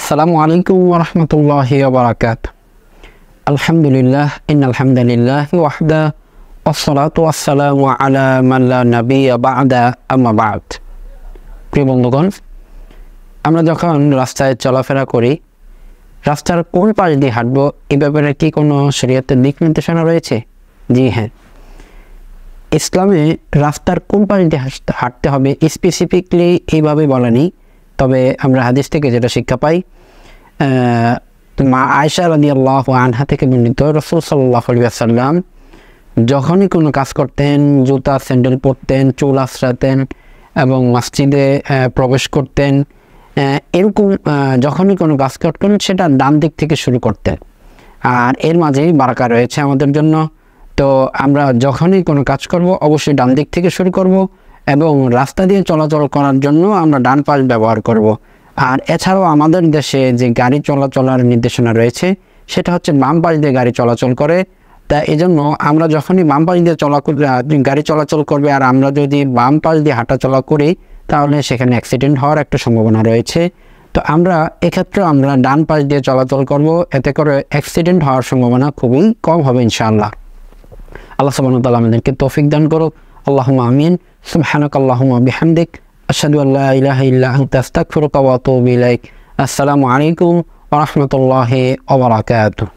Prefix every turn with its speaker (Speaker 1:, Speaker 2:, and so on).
Speaker 1: আসসালামু আলাইকুম ওয়া রাহমাতুল্লাহি ওয়া বারাকাতুহু। আলহামদুলিল্লাহ ইন্নাল হামদালিল্লাহি ওয়াহদা ওয়াসসালাতু ওয়াসসালামু আলা মান লা নাবিয়্যা বা'দা আম্মা বা'দ। প্রিয় বন্ধুগণ, আমরা যখন রাস্তায় চলাফেরা করি, রাস্তার কোন পাশ দিয়ে হাঁটবো এ ব্যাপারে কি কোনো শরীয়তের দিক নির্দেশনা রয়েছে? জি হ্যাঁ, ইসলামে রাস্তার কোন পাশ দিয়ে হাঁটতে হবে স্পেসিফিকলি এইভাবে বলা নেই, তবে আমরা হাদিস থেকে যেটা শিক্ষা পাই, মা আয়েশা রাদিয়াল্লাহু আনহা থেকে বর্ণিত, রাসূল সাল্লাল্লাহু আলাইহি ওয়াসাল্লাম যখনই কোনো কাজ করতেন, জুতা স্যান্ডেল পরতেন, চুল আঁচড়াতেন এবং মসজিদে প্রবেশ করতেন, এরকম যখনই কোনো কাজ করতেন সেটা ডান দিক থেকে শুরু করতেন। আর এর মাঝেই বারাকা রয়েছে আমাদের জন্য। তো আমরা যখনই কোনো কাজ করব অবশ্যই ডান দিক থেকে শুরু করব এবং রাস্তা দিয়ে চলাচল করার জন্য আমরা ডান পাশ ব্যবহার করব। আর এছাড়াও আমাদের দেশে যে গাড়ি চলাচলের নির্দেশনা রয়েছে সেটা হচ্ছে বাম পাশ দিয়ে গাড়ি চলাচল করে। তা এজন্য আমরা যখনই বাম পাশ দিয়ে গাড়ি চলাচল করবে আর আমরা যদি বাম পাশ দিয়ে হাঁটাচলা করি তাহলে সেখানে অ্যাক্সিডেন্ট হওয়ার একটা সম্ভাবনা রয়েছে। তো আমরা এক্ষেত্রে আমরা ডান পাশ দিয়ে চলাচল করব, এতে করে অ্যাক্সিডেন্ট হওয়ার সম্ভাবনা খুবই কম হবে ইনশাআল্লাহ। আল্লাহ সুবহানাহু ওয়া তাআলা আমাদেরকে তৌফিক দান করুক। আল্লাহুম্মা আমিন। সুবহানাকাল্লাহুম্মা বিহামদিক আশহাদু আল্লা ইলাহা ইল্লা আনতা আস্তাগফিরুকা ওয়া আতুবু ইলাইক। আসসালামু আলাইকুম ওয়া রাহমাতুল্লাহি ওয়া বারাকাতুহু।